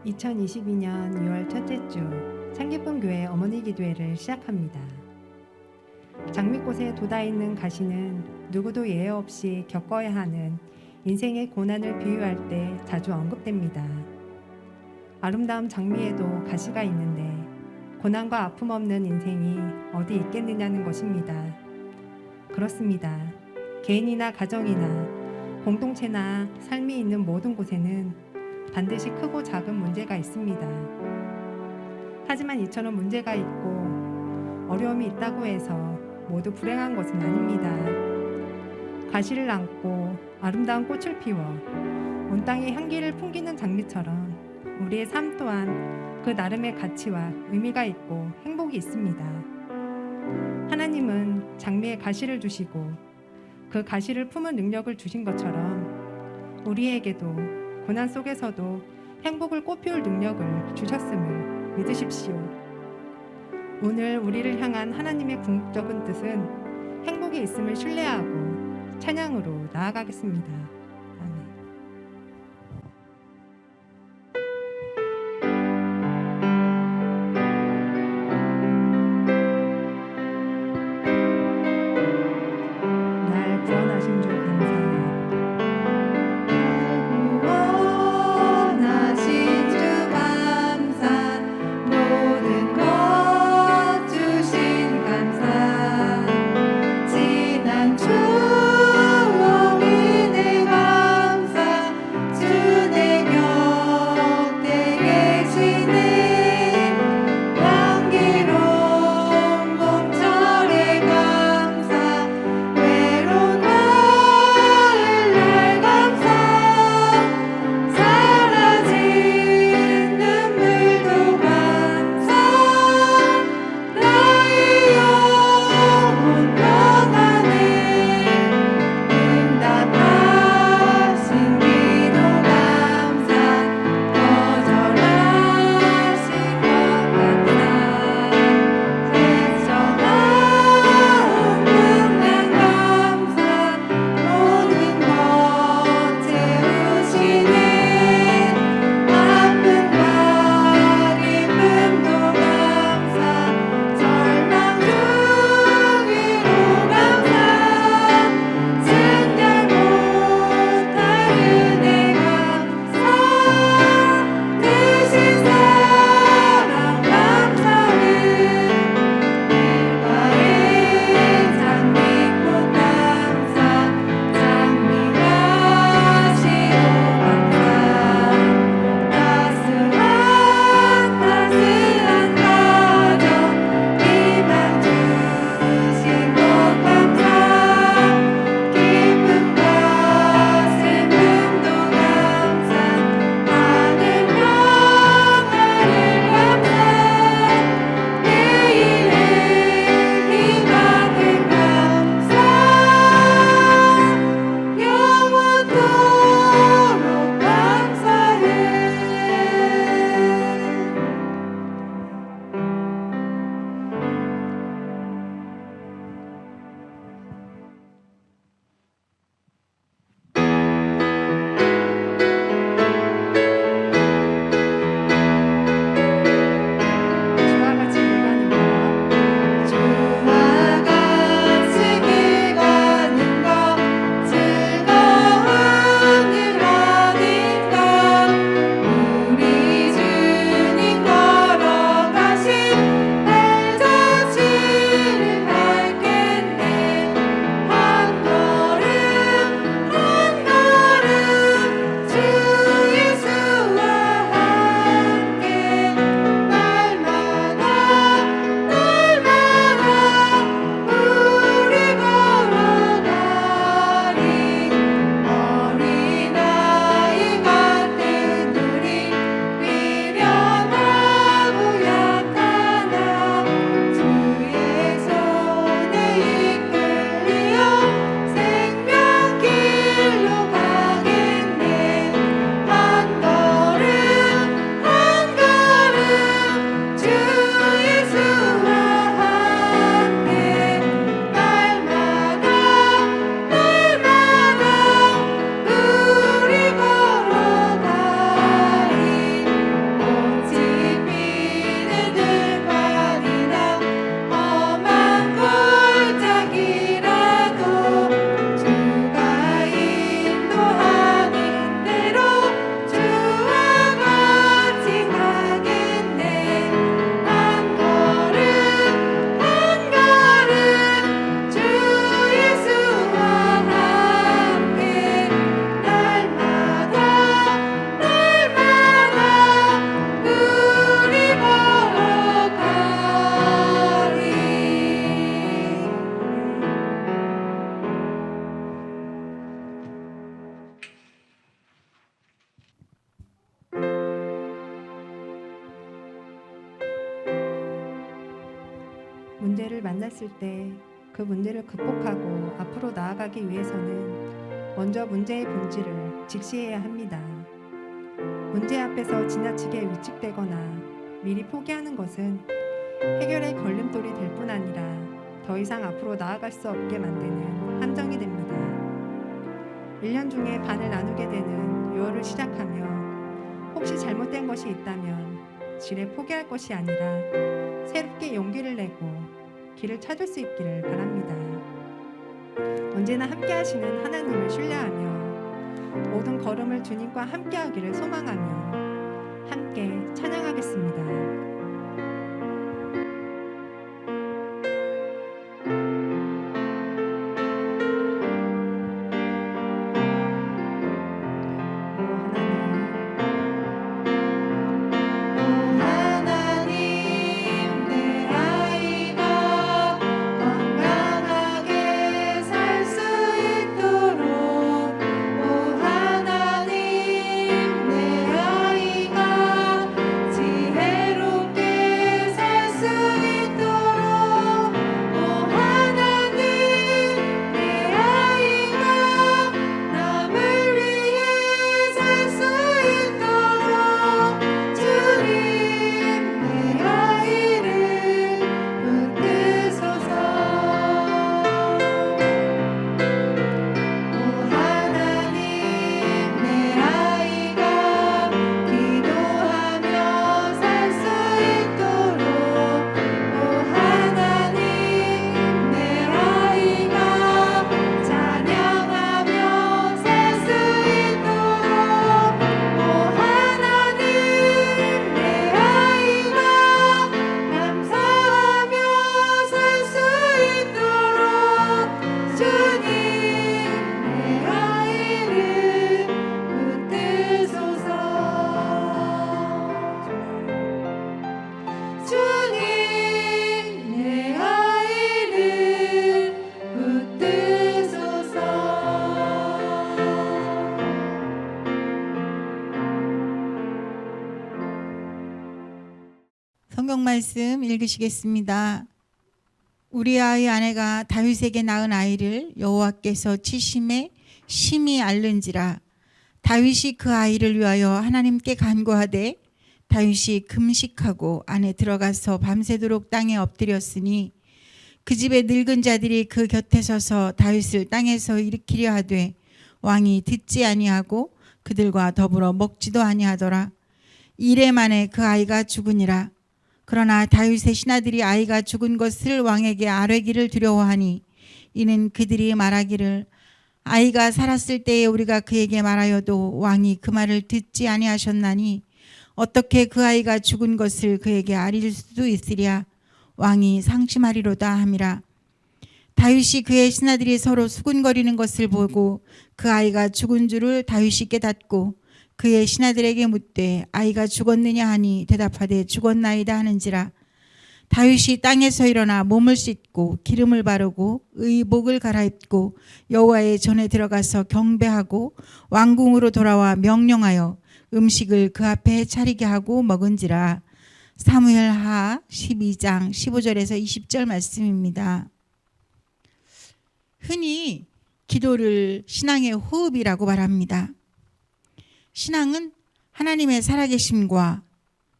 2022년 2월 첫째 주 창기쁨 교회 어머니 기도회를 시작합니다. 장미꽃에 돋아있는 가시는 누구도 예외 없이 겪어야 하는 인생의 고난을 비유할 때 자주 언급됩니다. 아름다운 장미에도 가시가 있는데 고난과 아픔 없는 인생이 어디 있겠느냐는 것입니다. 그렇습니다. 개인이나 가정이나 공동체나 삶이 있는 모든 곳에는 반드시 크고 작은 문제가 있습니다. 하지만 이처럼 문제가 있고 어려움이 있다고 해서 모두 불행한 것은 아닙니다. 가시를 안고 아름다운 꽃을 피워 온 땅에 향기를 풍기는 장미처럼 우리의 삶 또한 그 나름의 가치와 의미가 있고 행복이 있습니다. 하나님은 장미에 가시를 주시고 그 가시를 품은 능력을 주신 것처럼 우리에게도 고난 속에서도 행복을 꽃피울 능력을 주셨음을 믿으십시오. 오늘 우리를 향한 하나님의 궁극적인 뜻은 행복에 있음을 신뢰하고 찬양으로 나아가겠습니다. 아멘. 날 구원하신 주 감사해. 추억이 내가 문제를 만났을 때 그 문제를 극복하고 앞으로 나아가기 위해서는 먼저 문제의 본질을 직시해야 합니다. 문제 앞에서 지나치게 위축되거나 미리 포기하는 것은 해결의 걸림돌이 될 뿐 아니라 더 이상 앞으로 나아갈 수 없게 만드는 함정이 됩니다. 1년 중에 반을 나누게 되는 6월을 시작하며 혹시 잘못된 것이 있다면 지레 포기할 것이 아니라 새롭게 용기를 내고 길을 찾을 수 있기를 바랍니다. 언제나 함께 하시는 하나님을 신뢰하며 모든 걸음을 주님과 함께 하기를 소망하며 함께 찬양하겠습니다. 성경 말씀 읽으시겠습니다. 우리아의 아내가 다윗에게 낳은 아이를 여호와께서 치심에 심히 앓는지라. 다윗이 그 아이를 위하여 하나님께 간구하되 다윗이 금식하고 안에 들어가서 밤새도록 땅에 엎드렸으니 그 집의 늙은 자들이 그 곁에 서서 다윗을 땅에서 일으키려 하되 왕이 듣지 아니하고 그들과 더불어 먹지도 아니하더라. 이래 만에 그 아이가 죽으니라. 그러나 다윗의 신하들이 아이가 죽은 것을 왕에게 아뢰기를 두려워하니 이는 그들이 말하기를 아이가 살았을 때에 우리가 그에게 말하여도 왕이 그 말을 듣지 아니하셨나니 어떻게 그 아이가 죽은 것을 그에게 아릴 수도 있으랴. 왕이 상심하리로다 함이라. 다윗이 그의 신하들이 서로 수군거리는 것을 보고 그 아이가 죽은 줄을 다윗이 깨닫고 그의 신하들에게 묻되 아이가 죽었느냐 하니 대답하되 죽었나이다 하는지라. 다윗이 땅에서 일어나 몸을 씻고 기름을 바르고 의복을 갈아입고 여호와의 전에 들어가서 경배하고 왕궁으로 돌아와 명령하여 음식을 그 앞에 차리게 하고 먹은지라. 사무엘하 12장 15절에서 20절 말씀입니다. 흔히 기도를 신앙의 호흡이라고 말합니다. 신앙은 하나님의 살아계심과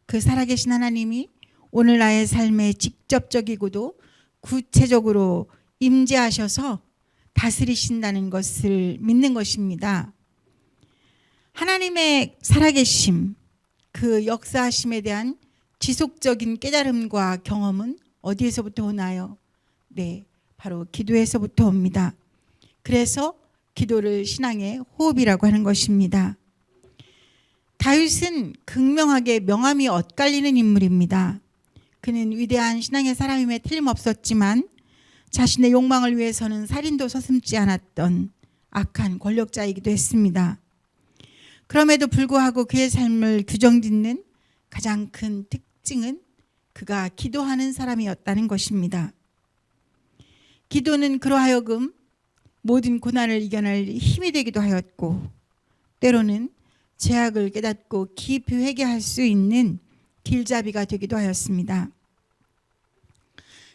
그 살아계신 하나님이 오늘 나의 삶에 직접적이고도 구체적으로 임재하셔서 다스리신다는 것을 믿는 것입니다. 하나님의 살아계심, 그 역사하심에 대한 지속적인 깨달음과 경험은 어디에서부터 오나요? 네, 바로 기도에서부터 옵니다. 그래서 기도를 신앙의 호흡이라고 하는 것입니다. 다윗은 극명하게 명함이 엇갈리는 인물입니다. 그는 위대한 신앙의 사람임에 틀림없었지만 자신의 욕망을 위해서는 살인도 서슴지 않았던 악한 권력자이기도 했습니다. 그럼에도 불구하고 그의 삶을 규정짓는 가장 큰 특징은 그가 기도하는 사람이었다는 것입니다. 기도는 그로 하여금 모든 고난을 이겨낼 힘이 되기도 하였고 때로는 죄악을 깨닫고 깊이 회개할 수 있는 길잡이가 되기도 하였습니다.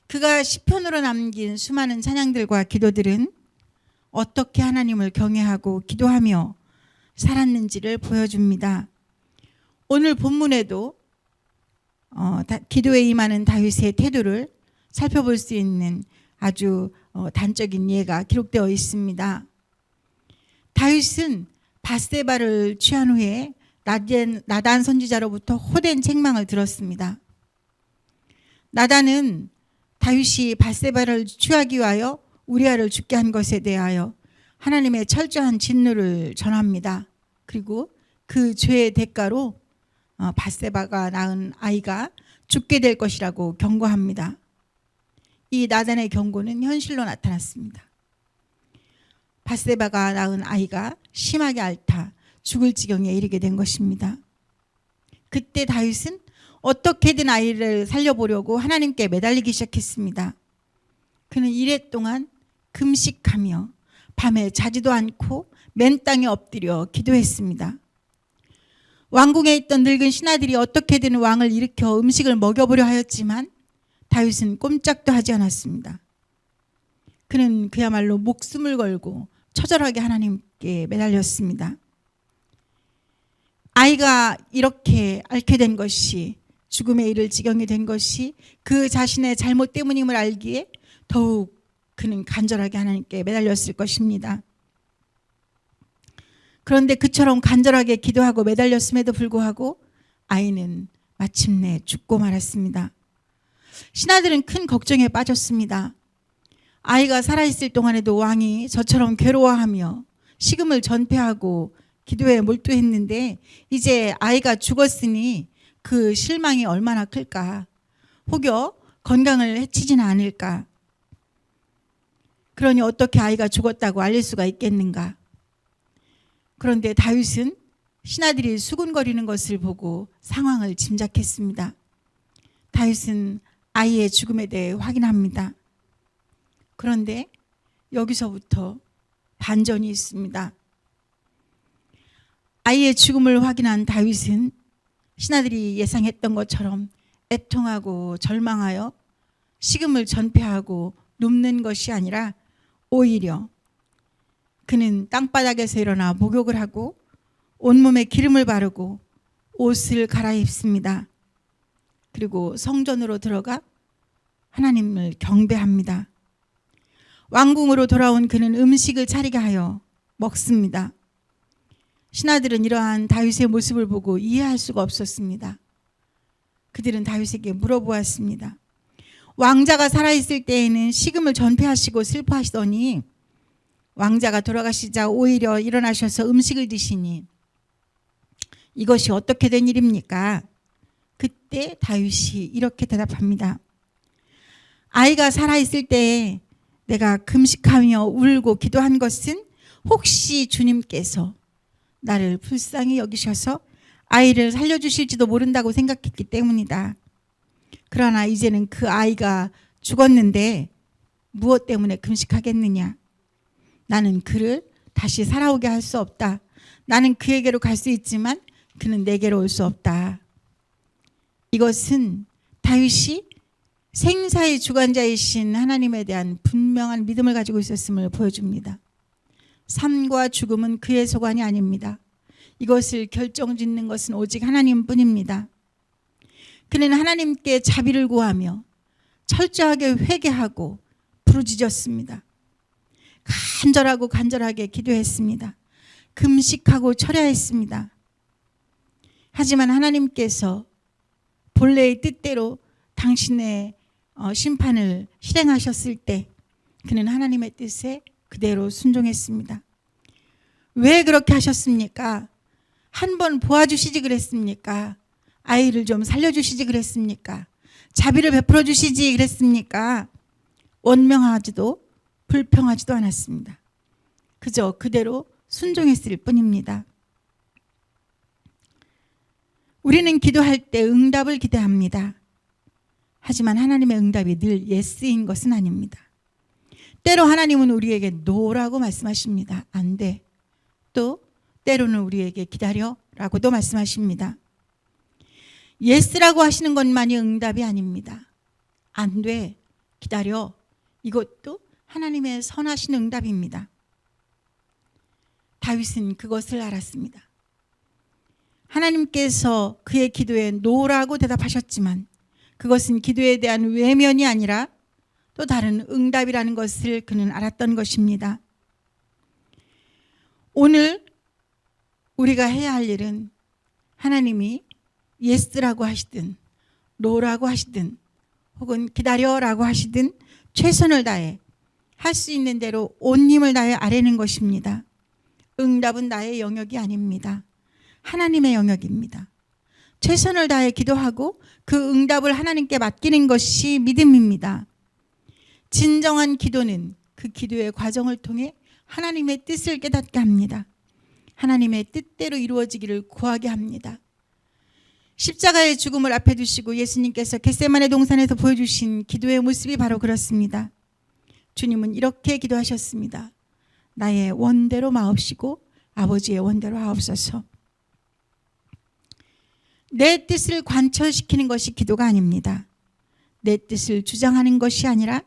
그가 시편으로 남긴 수많은 찬양들과 기도들은 어떻게 하나님을 경외하고 기도하며 살았는지를 보여줍니다. 오늘 본문에도 기도에 임하는 다윗의 태도를 살펴볼 수 있는 아주 단적인 예가 기록되어 있습니다. 다윗은 밧세바를 취한 후에 나단 선지자로부터 호된 책망을 들었습니다. 나단은 다윗이 밧세바를 취하기 위하여 우리아를 죽게 한 것에 대하여 하나님의 철저한 진노를 전합니다. 그리고 그 죄의 대가로 밧세바가 낳은 아이가 죽게 될 것이라고 경고합니다. 이 나단의 경고는 현실로 나타났습니다. 밧세바가 낳은 아이가 심하게 앓다 죽을 지경에 이르게 된 것입니다. 그때 다윗은 어떻게든 아이를 살려보려고 하나님께 매달리기 시작했습니다. 그는 이래 동안 금식하며 밤에 자지도 않고 맨 땅에 엎드려 기도했습니다. 왕궁에 있던 늙은 신하들이 어떻게든 왕을 일으켜 음식을 먹여보려 하였지만 다윗은 꼼짝도 하지 않았습니다. 그는 그야말로 목숨을 걸고 처절하게 하나님께 매달렸습니다. 아이가 이렇게 앓게 된 것이, 죽음에 이를 지경이 된 것이 그 자신의 잘못 때문임을 알기에 더욱 그는 간절하게 하나님께 매달렸을 것입니다. 그런데 그처럼 간절하게 기도하고 매달렸음에도 불구하고 아이는 마침내 죽고 말았습니다. 신하들은 큰 걱정에 빠졌습니다. 아이가 살아있을 동안에도 왕이 저처럼 괴로워하며 식음을 전폐하고 기도에 몰두했는데 이제 아이가 죽었으니 그 실망이 얼마나 클까? 혹여 건강을 해치지는 않을까? 그러니 어떻게 아이가 죽었다고 알릴 수가 있겠는가? 그런데 다윗은 신하들이 수군거리는 것을 보고 상황을 짐작했습니다. 다윗은 아이의 죽음에 대해 확인합니다. 그런데 여기서부터 반전이 있습니다. 아이의 죽음을 확인한 다윗은 신하들이 예상했던 것처럼 애통하고 절망하여 식음을 전폐하고 눕는 것이 아니라 오히려 그는 땅바닥에서 일어나 목욕을 하고 온몸에 기름을 바르고 옷을 갈아입습니다. 그리고 성전으로 들어가 하나님을 경배합니다. 왕궁으로 돌아온 그는 음식을 차리게 하여 먹습니다. 신하들은 이러한 다윗의 모습을 보고 이해할 수가 없었습니다. 그들은 다윗에게 물어보았습니다. 왕자가 살아있을 때에는 식음을 전폐하시고 슬퍼하시더니 왕자가 돌아가시자 오히려 일어나셔서 음식을 드시니 이것이 어떻게 된 일입니까? 그때 다윗이 이렇게 대답합니다. 아이가 살아있을 때에 내가 금식하며 울고 기도한 것은 혹시 주님께서 나를 불쌍히 여기셔서 아이를 살려주실지도 모른다고 생각했기 때문이다. 그러나 이제는 그 아이가 죽었는데 무엇 때문에 금식하겠느냐? 나는 그를 다시 살아오게 할 수 없다. 나는 그에게로 갈 수 있지만 그는 내게로 올 수 없다. 이것은 다윗이 생사의 주관자이신 하나님에 대한 분명한 믿음을 가지고 있었음을 보여줍니다. 삶과 죽음은 그의 소관이 아닙니다. 이것을 결정짓는 것은 오직 하나님뿐입니다. 그는 하나님께 자비를 구하며 철저하게 회개하고 부르짖었습니다. 간절하게 기도했습니다. 금식하고 철야했습니다. 하지만 하나님께서 본래의 뜻대로 당신의 심판을 실행하셨을 때 그는 하나님의 뜻에 그대로 순종했습니다. 왜 그렇게 하셨습니까? 한번 보아주시지 그랬습니까? 아이를 좀 살려주시지 그랬습니까? 자비를 베풀어 주시지 그랬습니까? 원명하지도 불평하지도 않았습니다. 그저 그대로 순종했을 뿐입니다. 우리는 기도할 때 응답을 기대합니다. 하지만 하나님의 응답이 늘 예스인 것은 아닙니다. 때로 하나님은 우리에게 노라고 말씀하십니다. 안 돼. 또 때로는 우리에게 기다려라고도 말씀하십니다. 예스라고 하시는 것만이 응답이 아닙니다. 안 돼. 기다려. 이것도 하나님의 선하신 응답입니다. 다윗은 그것을 알았습니다. 하나님께서 그의 기도에 노라고 대답하셨지만 그것은 기도에 대한 외면이 아니라 또 다른 응답이라는 것을 그는 알았던 것입니다. 오늘 우리가 해야 할 일은 하나님이 예스라고 하시든 노라고 하시든 혹은 기다려라고 하시든 최선을 다해 할 수 있는 대로 온 힘을 다해 아뢰는 것입니다. 응답은 나의 영역이 아닙니다. 하나님의 영역입니다. 최선을 다해 기도하고 그 응답을 하나님께 맡기는 것이 믿음입니다. 진정한 기도는 그 기도의 과정을 통해 하나님의 뜻을 깨닫게 합니다. 하나님의 뜻대로 이루어지기를 구하게 합니다. 십자가의 죽음을 앞에 두시고 예수님께서 겟세마네 동산에서 보여주신 기도의 모습이 바로 그렇습니다. 주님은 이렇게 기도하셨습니다. 나의 원대로 마옵시고 아버지의 원대로 하옵소서. 내 뜻을 관철시키는 것이 기도가 아닙니다. 내 뜻을 주장하는 것이 아니라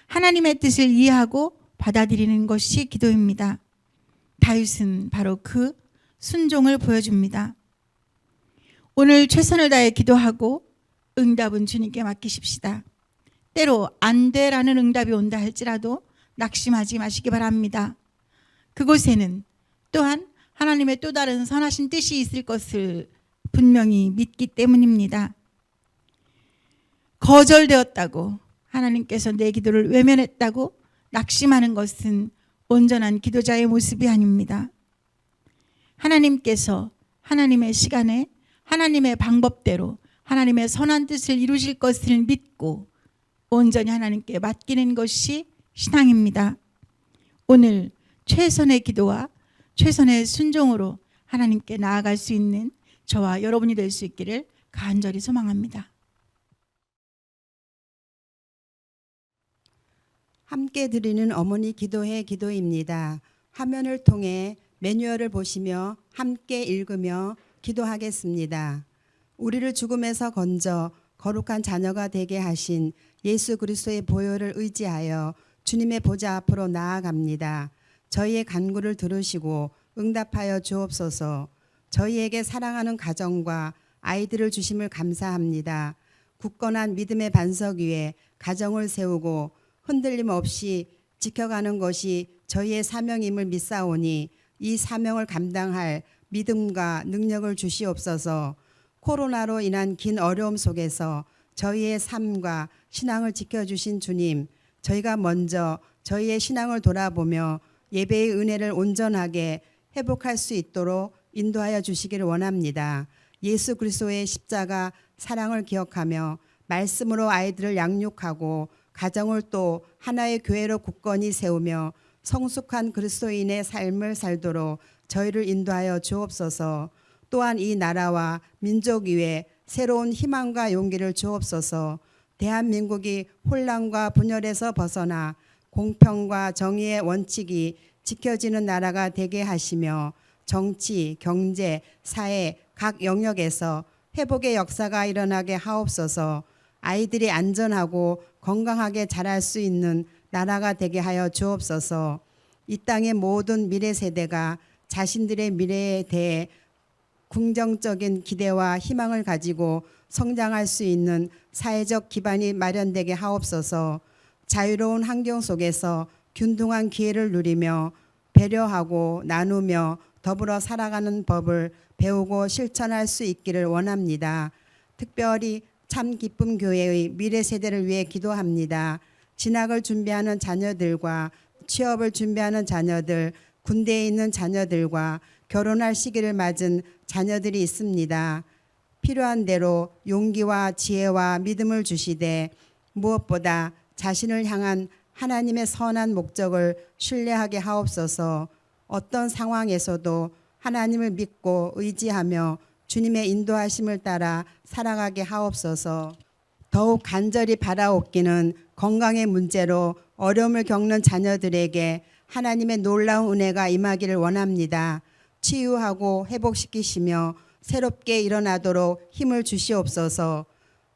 하나님의 뜻을 이해하고 받아들이는 것이 기도입니다. 다윗은 바로 그 순종을 보여줍니다. 오늘 최선을 다해 기도하고 응답은 주님께 맡기십시다. 때로 안 돼라는 응답이 온다 할지라도 낙심하지 마시기 바랍니다. 그곳에는 또한 하나님의 또 다른 선하신 뜻이 있을 것을 분명히 믿기 때문입니다. 거절되었다고 하나님께서 내 기도를 외면했다고 낙심하는 것은 온전한 기도자의 모습이 아닙니다. 하나님께서 하나님의 시간에 하나님의 방법대로 하나님의 선한 뜻을 이루실 것을 믿고 온전히 하나님께 맡기는 것이 신앙입니다. 오늘 최선의 기도와 최선의 순종으로 하나님께 나아갈 수 있는 저와 여러분이 될 수 있기를 간절히 소망합니다. 함께 드리는 어머니 기도회 기도입니다. 화면을 통해 매뉴얼을 보시며 함께 읽으며 기도하겠습니다. 우리를 죽음에서 건져 거룩한 자녀가 되게 하신 예수 그리스도의 보혈을 의지하여 주님의 보좌 앞으로 나아갑니다. 저희의 간구를 들으시고 응답하여 주옵소서. 저희에게 사랑하는 가정과 아이들을 주심을 감사합니다. 굳건한 믿음의 반석 위에 가정을 세우고 흔들림 없이 지켜가는 것이 저희의 사명임을 믿사오니 이 사명을 감당할 믿음과 능력을 주시옵소서. 코로나로 인한 긴 어려움 속에서 저희의 삶과 신앙을 지켜주신 주님, 저희가 먼저 저희의 신앙을 돌아보며 예배의 은혜를 온전하게 회복할 수 있도록 인도하여 주시기를 원합니다. 예수 그리스도의 십자가 사랑을 기억하며 말씀으로 아이들을 양육하고 가정을 또 하나의 교회로 굳건히 세우며 성숙한 그리스도인의 삶을 살도록 저희를 인도하여 주옵소서. 또한 이 나라와 민족 위에 새로운 희망과 용기를 주옵소서. 대한민국이 혼란과 분열에서 벗어나 공평과 정의의 원칙이 지켜지는 나라가 되게 하시며 정치, 경제, 사회 각 영역에서 회복의 역사가 일어나게 하옵소서. 아이들이 안전하고 건강하게 자랄 수 있는 나라가 되게 하여 주옵소서. 이 땅의 모든 미래 세대가 자신들의 미래에 대해 긍정적인 기대와 희망을 가지고 성장할 수 있는 사회적 기반이 마련되게 하옵소서. 자유로운 환경 속에서 균등한 기회를 누리며 배려하고 나누며 더불어 살아가는 법을 배우고 실천할 수 있기를 원합니다. 특별히 참 기쁨 교회의 미래 세대를 위해 기도합니다. 진학을 준비하는 자녀들과 취업을 준비하는 자녀들, 군대에 있는 자녀들과 결혼할 시기를 맞은 자녀들이 있습니다. 필요한 대로 용기와 지혜와 믿음을 주시되 무엇보다 자신을 향한 하나님의 선한 목적을 신뢰하게 하옵소서. 어떤 상황에서도 하나님을 믿고 의지하며 주님의 인도하심을 따라 살아가게 하옵소서. 더욱 간절히 바라옵기는 건강의 문제로 어려움을 겪는 자녀들에게 하나님의 놀라운 은혜가 임하기를 원합니다. 치유하고 회복시키시며 새롭게 일어나도록 힘을 주시옵소서.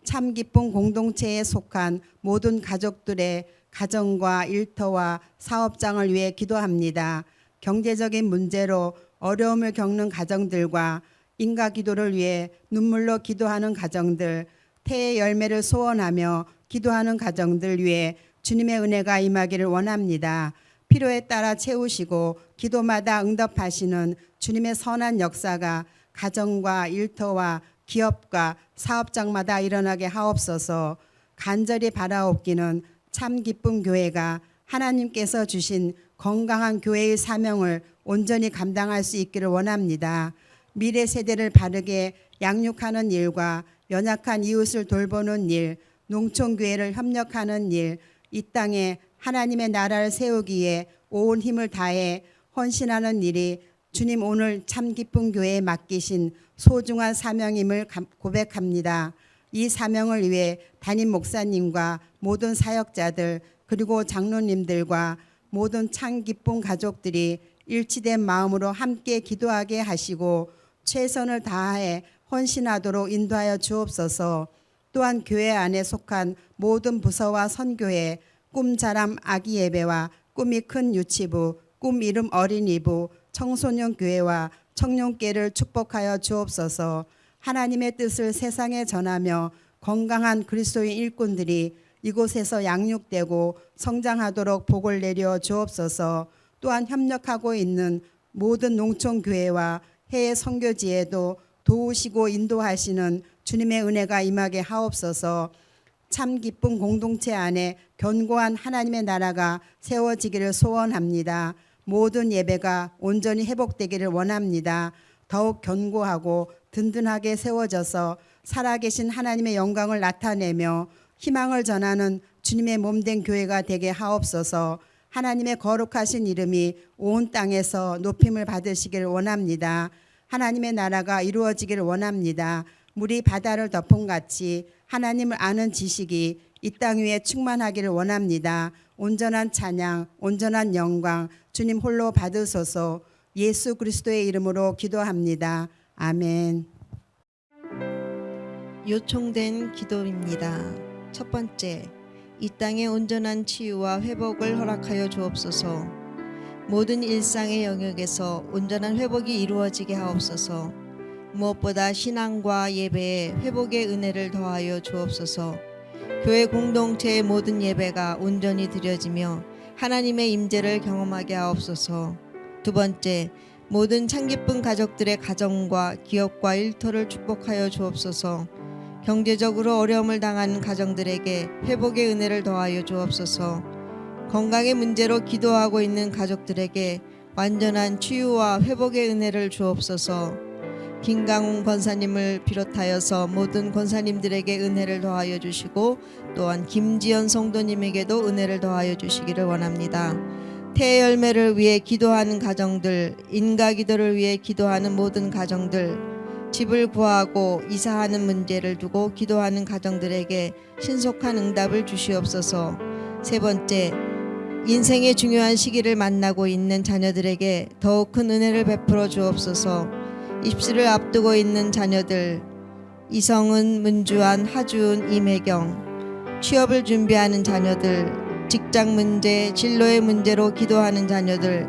참 기쁜 공동체에 속한 모든 가족들의 가정과 일터와 사업장을 위해 기도합니다. 경제적인 문제로 어려움을 겪는 가정들과 인가 기도를 위해 눈물로 기도하는 가정들, 태의 열매를 소원하며 기도하는 가정들 위해 주님의 은혜가 임하기를 원합니다. 필요에 따라 채우시고 기도마다 응답하시는 주님의 선한 역사가 가정과 일터와 기업과 사업장마다 일어나게 하옵소서. 간절히 바라옵기는 참 기쁜 교회가 하나님께서 주신 건강한 교회의 사명을 온전히 감당할 수 있기를 원합니다. 미래 세대를 바르게 양육하는 일과 연약한 이웃을 돌보는 일, 농촌교회를 협력하는 일, 이 땅에 하나님의 나라를 세우기에 온 힘을 다해 헌신하는 일이 주님 오늘 참 기쁜 교회에 맡기신 소중한 사명임을 고백합니다. 이 사명을 위해 담임 목사님과 모든 사역자들 그리고 장로님들과 모든 참 기쁜 가족들이 일치된 마음으로 함께 기도하게 하시고 최선을 다해 헌신하도록 인도하여 주옵소서. 또한 교회 안에 속한 모든 부서와 선교회, 꿈자람 아기 예배와 꿈이 큰 유치부, 꿈 이름 어린이부, 청소년 교회와 청년교회를 축복하여 주옵소서. 하나님의 뜻을 세상에 전하며 건강한 그리스도인 일꾼들이 이곳에서 양육되고 성장하도록 복을 내려 주옵소서. 또한 협력하고 있는 모든 농촌교회와 해외 선교지에도 도우시고 인도하시는 주님의 은혜가 임하게 하옵소서. 참 기쁜 공동체 안에 견고한 하나님의 나라가 세워지기를 소원합니다. 모든 예배가 온전히 회복되기를 원합니다. 더욱 견고하고 든든하게 세워져서 살아계신 하나님의 영광을 나타내며 희망을 전하는 주님의 몸된 교회가 되게 하옵소서. 하나님의 거룩하신 이름이 온 땅에서 높임을 받으시기를 원합니다. 하나님의 나라가 이루어지기를 원합니다. 물이 바다를 덮음같이 하나님을 아는 지식이 이 땅 위에 충만하기를 원합니다. 온전한 찬양, 온전한 영광 주님 홀로 받으소서. 예수 그리스도의 이름으로 기도합니다. 아멘. 요청된 기도입니다. 첫 번째, 이 땅의 온전한 치유와 회복을 허락하여 주옵소서. 모든 일상의 영역에서 온전한 회복이 이루어지게 하옵소서. 무엇보다 신앙과 예배에 회복의 은혜를 더하여 주옵소서. 교회 공동체의 모든 예배가 온전히 드려지며 하나님의 임재를 경험하게 하옵소서. 두 번째, 모든 참기쁜 가족들의 가정과 기업과 일터를 축복하여 주옵소서. 경제적으로 어려움을 당하는 가정들에게 회복의 은혜를 더하여 주옵소서. 건강의 문제로 기도하고 있는 가족들에게 완전한 치유와 회복의 은혜를 주옵소서. 김강훈 권사님을 비롯하여서 모든 권사님들에게 은혜를 더하여 주시고 또한 김지연 성도님에게도 은혜를 더하여 주시기를 원합니다. 태의 열매를 위해 기도하는 가정들, 인가 기도를 위해 기도하는 모든 가정들, 집을 구하고 이사하는 문제를 두고 기도하는 가정들에게 신속한 응답을 주시옵소서. 세 번째, 인생의 중요한 시기를 만나고 있는 자녀들에게 더욱 큰 은혜를 베풀어 주옵소서. 입시를 앞두고 있는 자녀들, 이성은, 문주한, 하주은, 임혜경, 취업을 준비하는 자녀들, 직장 문제, 진로의 문제로 기도하는 자녀들,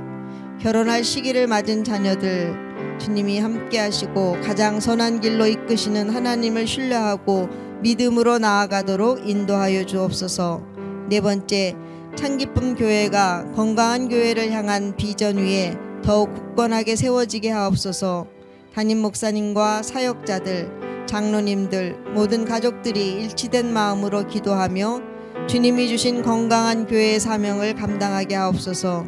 결혼할 시기를 맞은 자녀들, 주님이 함께 하시고 가장 선한 길로 이끄시는 하나님을 신뢰하고 믿음으로 나아가도록 인도하여 주옵소서. 네 번째, 참기쁨 교회가 건강한 교회를 향한 비전 위에 더욱 굳건하게 세워지게 하옵소서. 담임 목사님과 사역자들, 장로님들, 모든 가족들이 일치된 마음으로 기도하며 주님이 주신 건강한 교회의 사명을 감당하게 하옵소서.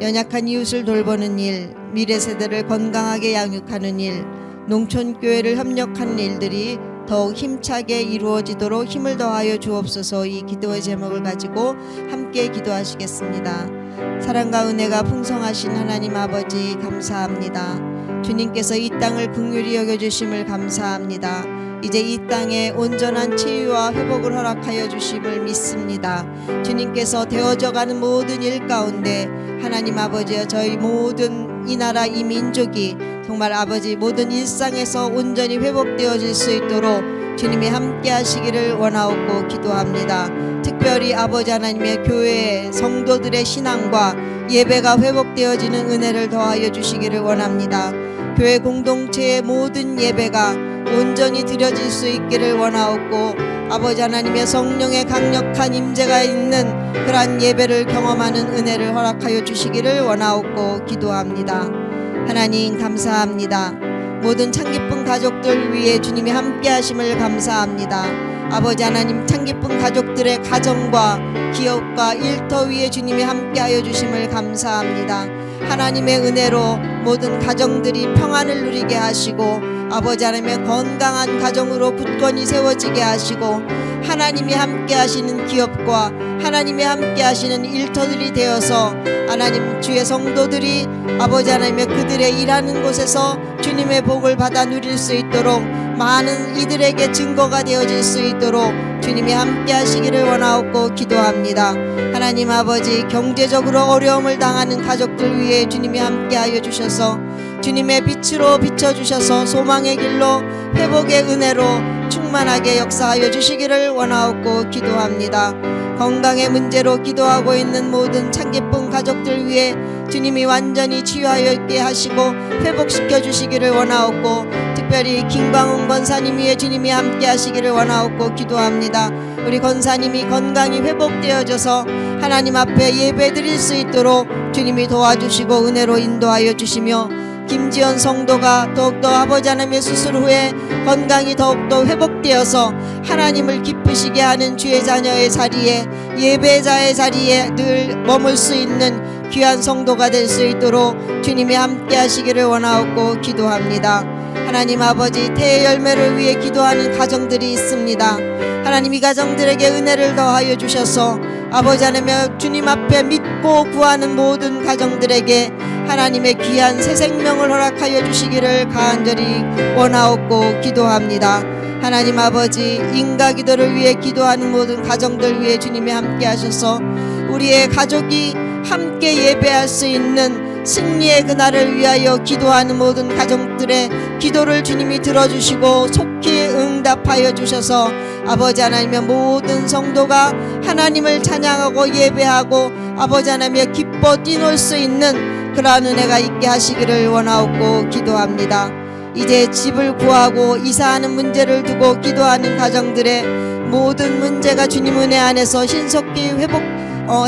연약한 이웃을 돌보는 일, 미래 세대를 건강하게 양육하는 일, 농촌교회를 협력하는 일들이 더욱 힘차게 이루어지도록 힘을 더하여 주옵소서. 이 기도의 제목을 가지고 함께 기도하시겠습니다. 사랑과 은혜가 풍성하신 하나님 아버지 감사합니다. 주님께서 이 땅을 긍휼히 여겨주심을 감사합니다. 이제 이 땅에 온전한 치유와 회복을 허락하여 주심을 믿습니다. 주님께서 되어져가는 모든 일 가운데 하나님 아버지여 저희 모든 이 나라 이 민족이 정말 아버지 모든 일상에서 온전히 회복되어질 수 있도록 주님이 함께 하시기를 원하옵고 기도합니다. 특별히 아버지 하나님의 교회의 성도들의 신앙과 예배가 회복되어지는 은혜를 더하여 주시기를 원합니다. 교회 공동체의 모든 예배가 온전히 드려질 수 있기를 원하옵고 아버지 하나님의 성령의 강력한 임재가 있는 그러한 예배를 경험하는 은혜를 허락하여 주시기를 원하옵고 기도합니다. 하나님 감사합니다. 모든 창기쁨 가족들 위해 주님이 함께 하심을 감사합니다. 아버지 하나님 창기쁨 가족들의 가정과 기업과 일터 위에 주님이 함께하여 주심을 감사합니다. 하나님의 은혜로 모든 가정들이 평안을 누리게 하시고 아버지 하나님의 건강한 가정으로 굳건히 세워지게 하시고 하나님이 함께 하시는 기업과 하나님이 함께 하시는 일터들이 되어서 하나님 주의 성도들이 아버지 하나님의 그들의 일하는 곳에서 주님의 복을 받아 누릴 수 있도록 많은 이들에게 증거가 되어질 수 있도록 주님이 함께 하시기를 원하옵고 기도합니다. 하나님 아버지 경제적으로 어려움을 당하는 가족들 위해 주님이 함께하여 주셔서 주님의 빛으로 비춰주셔서 소망의 길로 회복의 은혜로 충만하게 역사하여 주시기를 원하옵고 기도합니다. 건강의 문제로 기도하고 있는 모든 창기쁨 가족들 위해 주님이 완전히 치유하여 있게 하시고 회복시켜 주시기를 원하옵고 특별히 김광훈 권사님 위해 주님이 함께 하시기를 원하옵고 기도합니다. 우리 권사님이 건강이 회복되어져서 하나님 앞에 예배 드릴 수 있도록 주님이 도와주시고 은혜로 인도하여 주시며 김지연 성도가 더욱더 아버지 하나님의 수술 후에 건강이 더욱더 회복되어서 하나님을 기쁘시게 하는 주의 자녀의 자리에 예배자의 자리에 늘 머물 수 있는 귀한 성도가 될 수 있도록 주님이 함께 하시기를 원하옵고 기도합니다. 하나님 아버지 태의 열매를 위해 기도하는 가정들이 있습니다. 하나님 이 가정들에게 은혜를 더하여 주셔서 아버지 하나님 주님 앞에 믿고 구하는 모든 가정들에게 하나님의 귀한 새 생명을 허락하여 주시기를 간절히 원하옵고 기도합니다. 하나님 아버지 인가 기도를 위해 기도하는 모든 가정들 위해 주님이 함께 하셔서 우리의 가족이 함께 예배할 수 있는 승리의 그날을 위하여 기도하는 모든 가정들의 기도를 주님이 들어주시고 속히 응답하여 주셔서 아버지 하나님의 모든 성도가 하나님을 찬양하고 예배하고 아버지 하나님의 기뻐 뛰놀 수 있는 그러한 은혜가 있게 하시기를 원하옵고 기도합니다. 이제 집을 구하고 이사하는 문제를 두고 기도하는 가정들의 모든 문제가 주님 은혜 안에서 신속히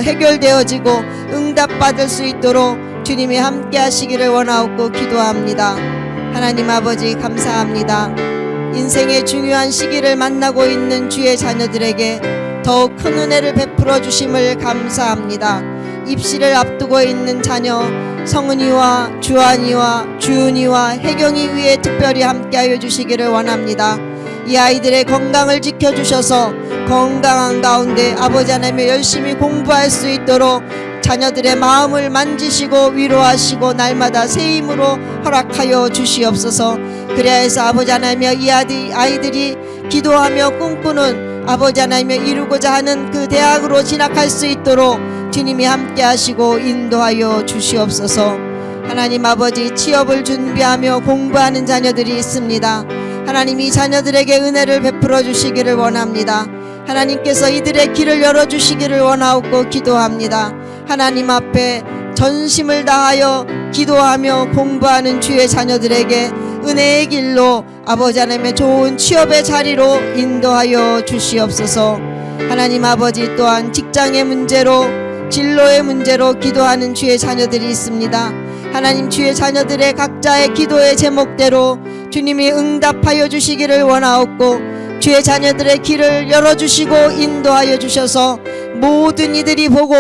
해결되어지고 응답받을 수 있도록 주님이 함께 하시기를 원하옵고 기도합니다. 하나님 아버지 감사합니다. 인생의 중요한 시기를 만나고 있는 주의 자녀들에게 더욱 큰 은혜를 베풀어 주심을 감사합니다. 입시를 앞두고 있는 자녀 성은이와 주한이와 주은이와 혜경이 위해 특별히 함께하여 주시기를 원합니다. 이 아이들의 건강을 지켜주셔서 건강한 가운데 아버지 하나님의 열심히 공부할 수 있도록 자녀들의 마음을 만지시고 위로하시고 날마다 새 힘으로 허락하여 주시옵소서. 그래야 해서 아버지 하나님의 이 아이들이 기도하며 꿈꾸는 아버지 하나님의 이루고자 하는 그 대학으로 진학할 수 있도록 주님이 함께 하시고 인도하여 주시옵소서. 하나님 아버지 취업을 준비하며 공부하는 자녀들이 있습니다. 하나님 이 자녀들에게 은혜를 베풀어 주시기를 원합니다. 하나님께서 이들의 길을 열어주시기를 원하옵고 기도합니다. 하나님 앞에 전심을 다하여 기도하며 공부하는 주의 자녀들에게 은혜의 길로 아버지 하나님의 좋은 취업의 자리로 인도하여 주시옵소서. 하나님 아버지 또한 직장의 문제로 진로의 문제로 기도하는 주의 자녀들이 있습니다. 하나님 주의 자녀들의 각자의 기도의 제목대로 주님이 응답하여 주시기를 원하옵고 주의 자녀들의 길을 열어주시고 인도하여 주셔서 모든 이들이 보고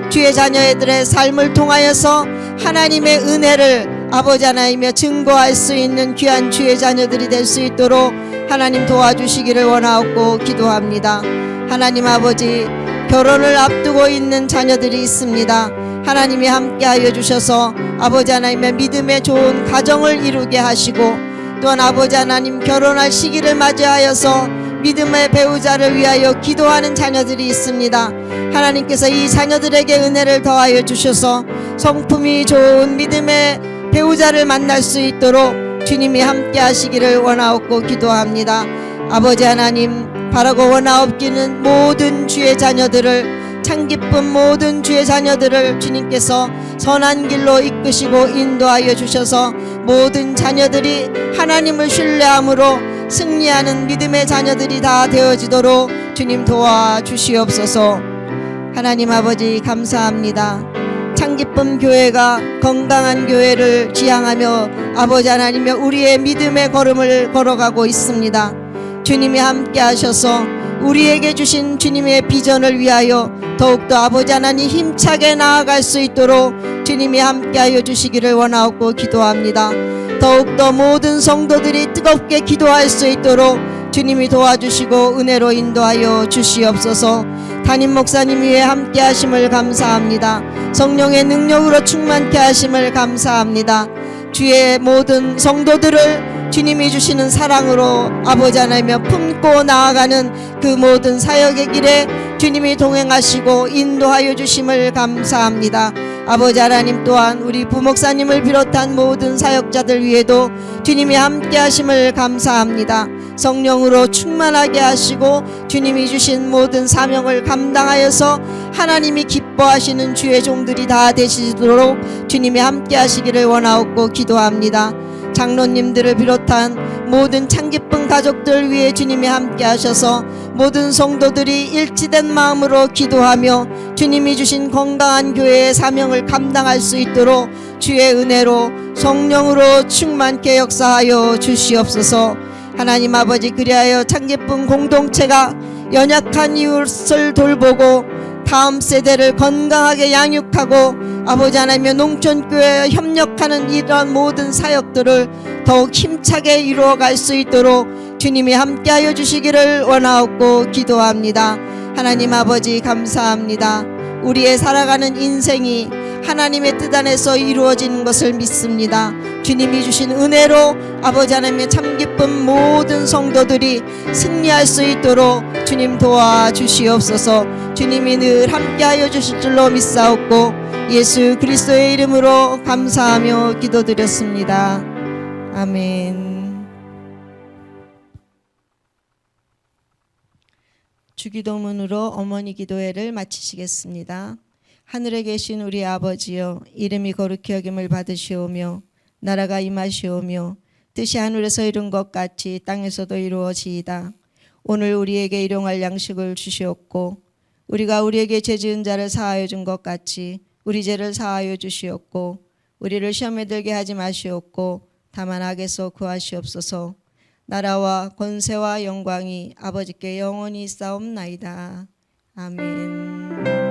주의 자녀들의 삶을 통하여서 하나님의 은혜를 아버지 하나님여 증거할 수 있는 귀한 주의 자녀들이 될 수 있도록 하나님 도와주시기를 원하옵고 기도합니다. 하나님 아버지 결혼을 앞두고 있는 자녀들이 있습니다. 하나님이 함께하여 주셔서 아버지 하나님의 믿음의 좋은 가정을 이루게 하시고 또한 아버지 하나님 결혼할 시기를 맞이하여서 믿음의 배우자를 위하여 기도하는 자녀들이 있습니다. 하나님께서 이 자녀들에게 은혜를 더하여 주셔서 성품이 좋은 믿음의 배우자를 만날 수 있도록 주님이 함께 하시기를 원하옵고 기도합니다. 아버지 하나님, 바라고 원하옵기는 모든 주의 자녀들을, 참 기쁜 모든 주의 자녀들을 주님께서 선한 길로 이끄시고 인도하여 주셔서 모든 자녀들이 하나님을 신뢰함으로 승리하는 믿음의 자녀들이 다 되어지도록 주님 도와주시옵소서. 하나님 아버지 감사합니다. 참 기쁜 교회가 건강한 교회를 지향하며 아버지 하나님의 우리의 믿음의 걸음을 걸어가고 있습니다. 주님이 함께 하셔서 우리에게 주신 주님의 비전을 위하여 더욱더 아버지 하나님 힘차게 나아갈 수 있도록 주님이 함께하여 주시기를 원하옵고 기도합니다. 더욱더 모든 성도들이 뜨겁게 기도할 수 있도록 주님이 도와주시고 은혜로 인도하여 주시옵소서. 담임 목사님 위에 함께 하심을 감사합니다. 성령의 능력으로 충만케 하심을 감사합니다. 주의 모든 성도들을 주님이 주시는 사랑으로 아버지 하나님여 품고 나아가는 그 모든 사역의 길에 주님이 동행하시고 인도하여 주심을 감사합니다. 아버지 하나님 또한 우리 부목사님을 비롯한 모든 사역자들 위에도 주님이 함께 하심을 감사합니다. 성령으로 충만하게 하시고 주님이 주신 모든 사명을 감당하여서 하나님이 기뻐하시는 주의 종들이 다 되시도록 주님이 함께 하시기를 원하옵고 기도합니다. 장로님들을 비롯한 모든 참 기쁜 가족들 위해 주님이 함께 하셔서 모든 성도들이 일치된 마음으로 기도하며 주님이 주신 건강한 교회의 사명을 감당할 수 있도록 주의 은혜로 성령으로 충만케 역사하여 주시옵소서. 하나님 아버지, 그리하여 참 기쁜 공동체가 연약한 이웃을 돌보고 다음 세대를 건강하게 양육하고 아버지 하나님의 농촌교회에 협력하는 이런 모든 사역들을 더욱 힘차게 이루어갈 수 있도록 주님이 함께하여 주시기를 원하옵고 기도합니다. 하나님 아버지 감사합니다. 우리의 살아가는 인생이 하나님의 뜻 안에서 이루어지는 것을 믿습니다. 주님이 주신 은혜로 아버지 하나님의 참 기쁜 모든 성도들이 승리할 수 있도록 주님 도와주시옵소서. 주님이 늘 함께하여 주실 줄로 믿사옵고 예수 그리스도의 이름으로 감사하며 기도드렸습니다. 아멘. 주기도문으로 어머니 기도회를 마치시겠습니다. 하늘에 계신 우리 아버지여, 이름이 거룩히 여김을 받으시오며 나라가 임하시오며 뜻이 하늘에서 이룬 것 같이 땅에서도 이루어지이다. 오늘 우리에게 일용할 양식을 주시옵고 우리가 우리에게 죄 지은 자를 사하여 준 것 같이 우리 죄를 사하여 주시옵고 우리를 시험에 들게 하지 마시옵고 다만 악에서 구하시옵소서. 나라와 권세와 영광이 아버지께 영원히 있사옵나이다. 아멘.